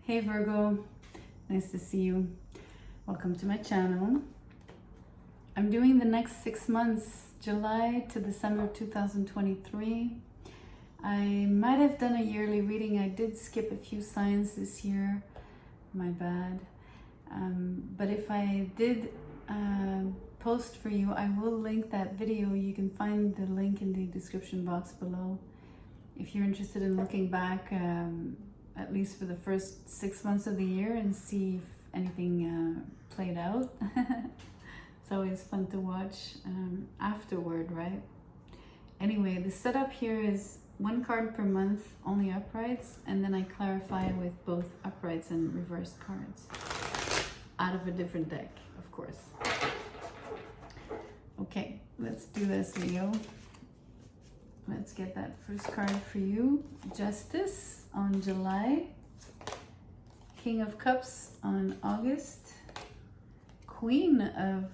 Hey Virgo, nice to see you. Welcome to my channel. I'm doing the next 6 months, July to December 2023. I might have done a yearly reading. I did skip a few signs this year, my bad. But if I did post for you, I will link that video. You can find the link in the description box below. If you're interested in looking back, at least for the first 6 months of the year, and see if anything played out. It's always fun to watch afterward, right? Anyway, the setup here is 1 card per month, only uprights, and then I clarify with both uprights and reversed cards out of a different deck, of course. Okay, let's do this, Leo. Let's get that first card for you. Justice on July, King of Cups on August, Queen of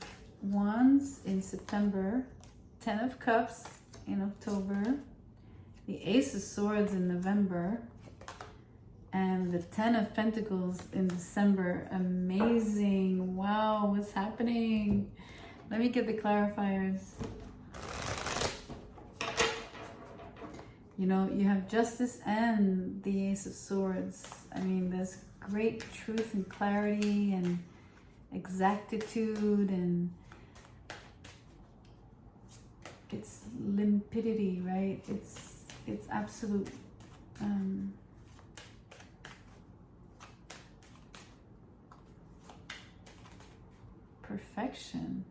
Wands in September, 10 of Cups in October, the Ace of Swords in November, and the 10 of Pentacles in December. Amazing. Wow, what's happening? Let me get the clarifiers. You know, you have Justice and the Ace of Swords. I mean, there's great truth and clarity and exactitude, and it's limpidity, right? It's absolute perfection.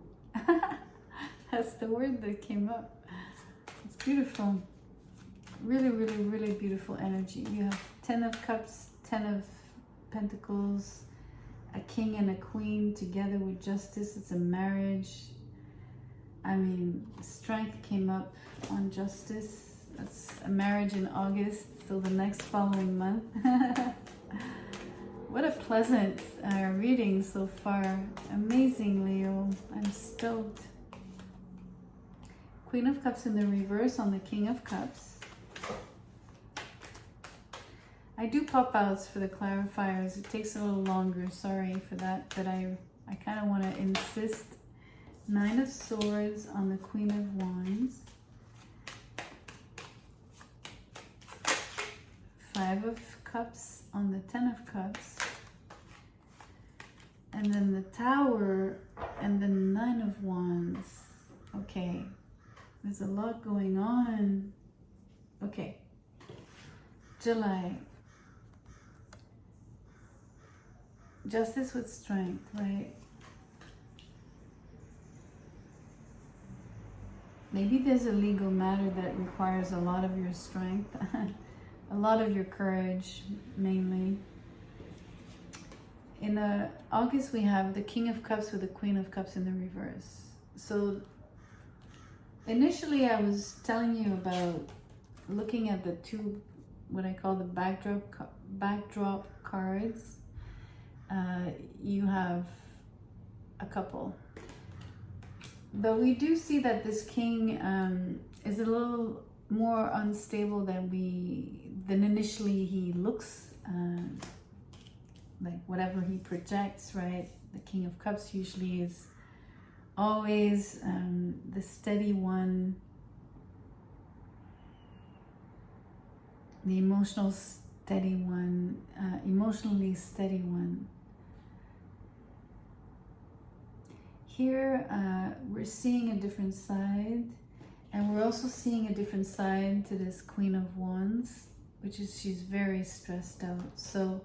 That's the word that came up. It's beautiful. Really, really, really beautiful energy. You have 10 of Cups, 10 of Pentacles, a King and a Queen together with Justice. It's a marriage. I mean, Strength came up on Justice. That's a marriage in August, so the next following month. What a pleasant reading so far. Amazing, Leo. I'm stoked. Queen of Cups in the reverse on the King of Cups. I do pop outs for the clarifiers. It takes a little longer. Sorry for that, but I kind of want to insist. 9 of Swords on the Queen of Wands. 5 of Cups on the 10 of Cups. And then the Tower and the 9 of Wands. Okay, there's a lot going on. Okay, July. Justice with Strength, right? Maybe there's a legal matter that requires a lot of your strength, a lot of your courage, mainly. In August, we have the King of Cups with the Queen of Cups in the reverse. So initially, I was telling you about looking at the two, what I call the backdrop cards. You have a couple, but we do see that this king is a little more unstable than initially he looks, like whatever he projects, right? The King of Cups usually is always the steady one, the emotionally steady one. Here, we're seeing a different side, and we're also seeing a different side to this Queen of Wands, which is she's very stressed out. So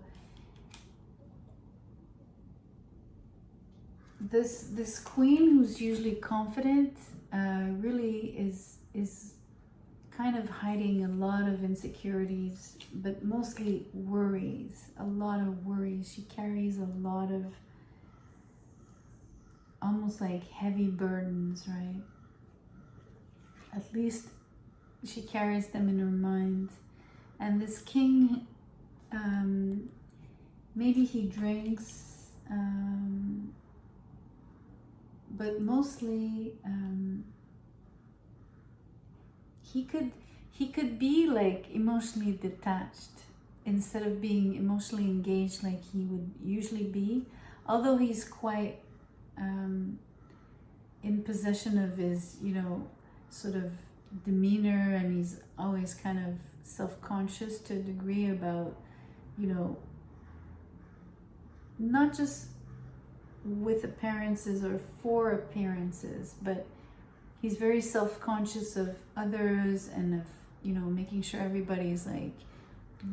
this queen, who's usually confident, really is kind of hiding a lot of insecurities, but mostly worries, a lot of worries. She carries a lot of almost like heavy burdens, right? At least she carries them in her mind. And this king, maybe he drinks, but mostly he could be like emotionally detached. instead of being emotionally engaged like he would usually be, although he's quite in possession of his, you know, sort of demeanor, and he's always kind of self-conscious to a degree about, you know, not just with appearances or for appearances, but he's very self-conscious of others and of, you know, making sure everybody's like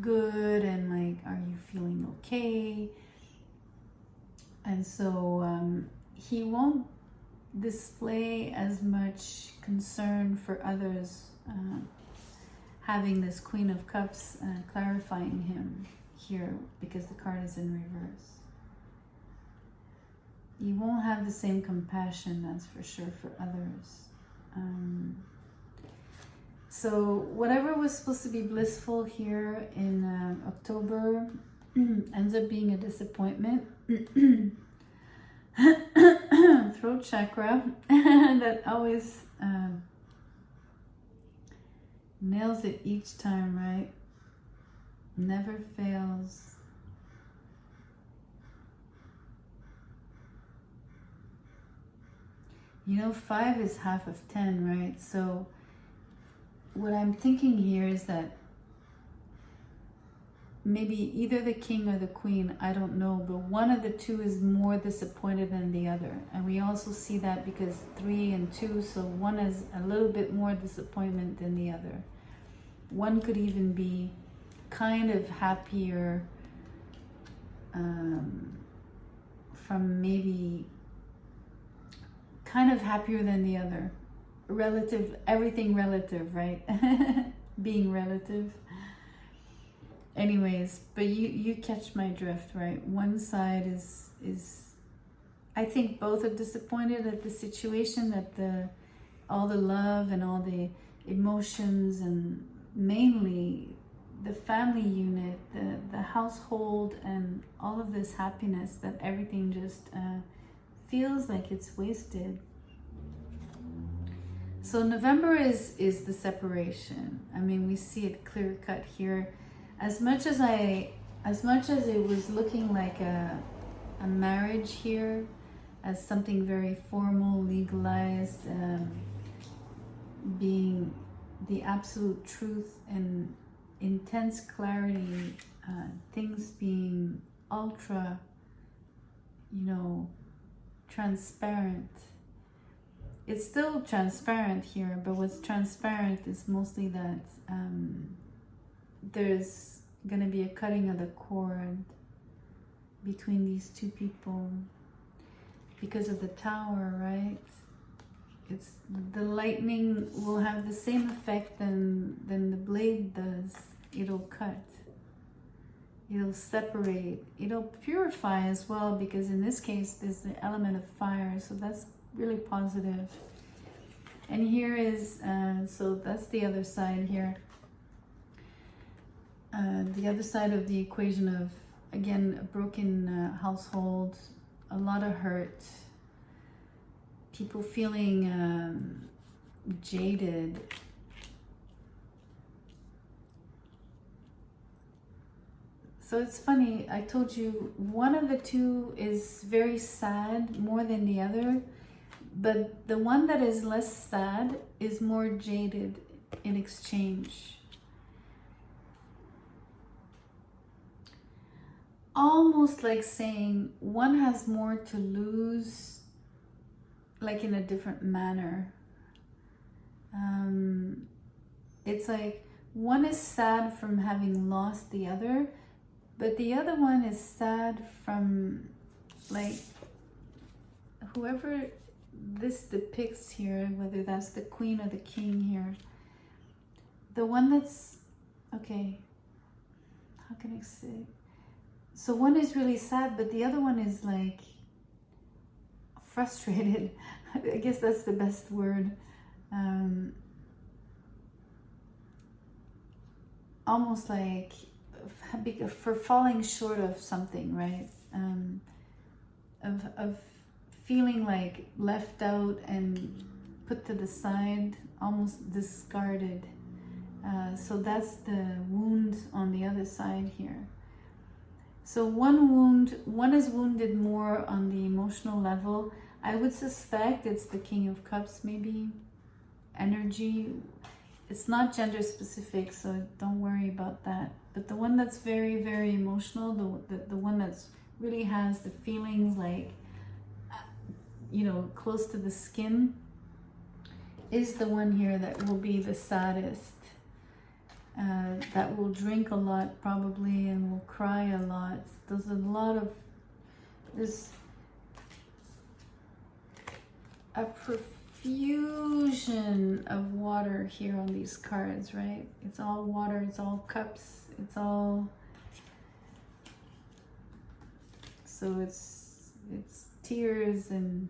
good and like, are you feeling okay? And so he won't display as much concern for others, having this Queen of Cups clarifying him here because the card is in reverse. You won't have the same compassion, that's for sure, for others. So whatever was supposed to be blissful here in October ends up being a disappointment. Throat chakra that always nails it each time, right? Never fails. You know, 5 is half of 10, right? So what I'm thinking here is that maybe either the king or the queen, I don't know, but one of the two is more disappointed than the other. And we also see that because 3 and 2, so one is a little bit more disappointment than the other. One could even be kind of happier from maybe kind of happier than the other. Relative, everything relative, right? Being relative. Anyways, but you catch my drift, right? One side is I think both are disappointed at the situation, at all the love and all the emotions, and mainly the family unit, the household, and all of this happiness, that everything just feels like it's wasted. So November is the separation. I mean, we see it clear cut here. As much as it was looking like a marriage here, as something very formal, legalized, being the absolute truth and intense clarity, things being ultra, you know, transparent. It's still transparent here, but what's transparent is mostly that there's gonna be a cutting of the cord between these two people because of the Tower, right? It's the lightning will have the same effect than the blade does. It'll cut, it'll separate, it'll purify as well, because in this case there's the element of fire, so that's really positive. And here is so that's the other side here. The other side of the equation of, again, a broken household, a lot of hurt, people feeling jaded. So it's funny, I told you one of the two is very sad more than the other, but the one that is less sad is more jaded in exchange. Almost like saying one has more to lose, like in a different manner. It's like one is sad from having lost the other, but the other one is sad from, like, whoever this depicts here, whether that's the queen or the king here, the one that's, okay, how can I say? So one is really sad, but the other one is like frustrated. I guess that's the best word. Almost like for falling short of something, right? Of feeling like left out and put to the side, almost discarded. So that's the wound on the other side here. So one is wounded more on the emotional level. I would suspect it's the King of Cups, maybe. Energy. It's not gender specific, so don't worry about that. But the one that's very, very emotional, the one that's really has the feelings like, you know, close to the skin, is the one here that will be the saddest. That will drink a lot probably and will cry a lot. There's a lot of a profusion of water here on these cards, right? It's all water, it's all cups, it's all, so it's tears and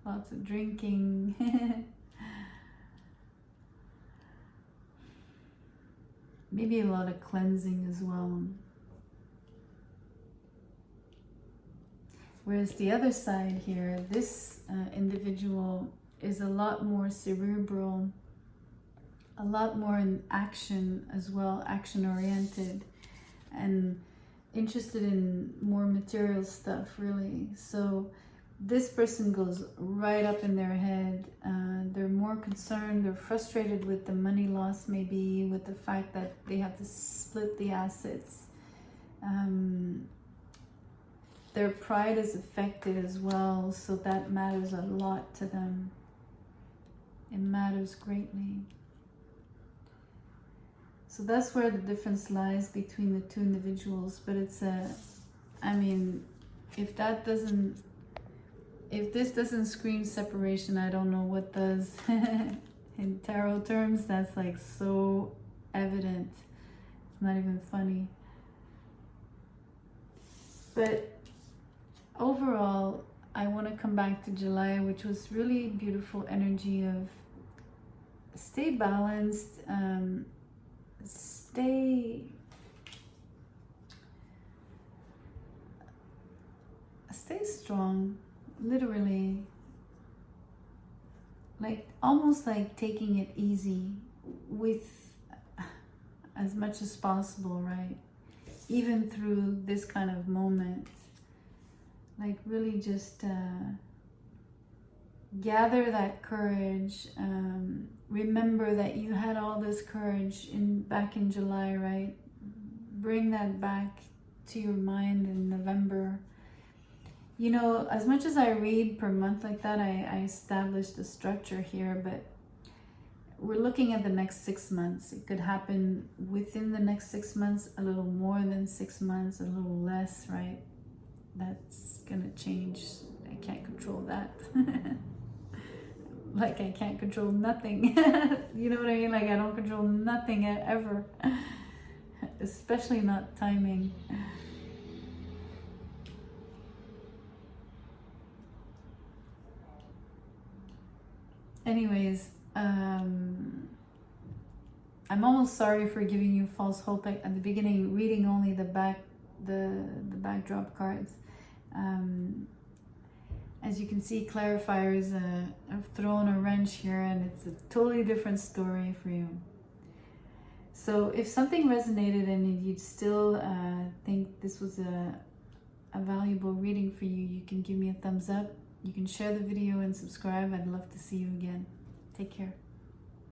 lots of drinking. Maybe a lot of cleansing as well. Whereas the other side here, this individual is a lot more cerebral, a lot more in action as well, action oriented, and interested in more material stuff, really. So this person goes right up in their head. They're more concerned, they're frustrated with the money loss, maybe with the fact that they have to split the assets. Their pride is affected as well, so that matters a lot to them. It matters greatly. So that's where the difference lies between the two individuals. But it's I mean, if this doesn't scream separation, I don't know what does. In tarot terms, that's like so evident. It's not even funny. But overall, I want to come back to July, which was really beautiful energy of stay balanced, stay strong, literally, like almost like taking it easy with as much as possible, right? Even through this kind of moment, like really just gather that courage. Remember that you had all this courage back in July, right? Bring that back to your mind in November. You know, as much as I read per month like that, I established a structure here, but we're looking at the next 6 months. It could happen within the next 6 months, a little more than 6 months, a little less, right? That's gonna change. I can't control that. Like I can't control nothing. You know what I mean? Like I don't control nothing ever. Especially not timing. Anyways, I'm almost sorry for giving you false hope at the beginning, reading only the backdrop cards. As you can see, clarifiers have thrown a wrench here, and it's a totally different story for you. So if something resonated and you'd still think this was a valuable reading for you, you can give me a thumbs up. You can share the video and subscribe. I'd love to see you again. Take care.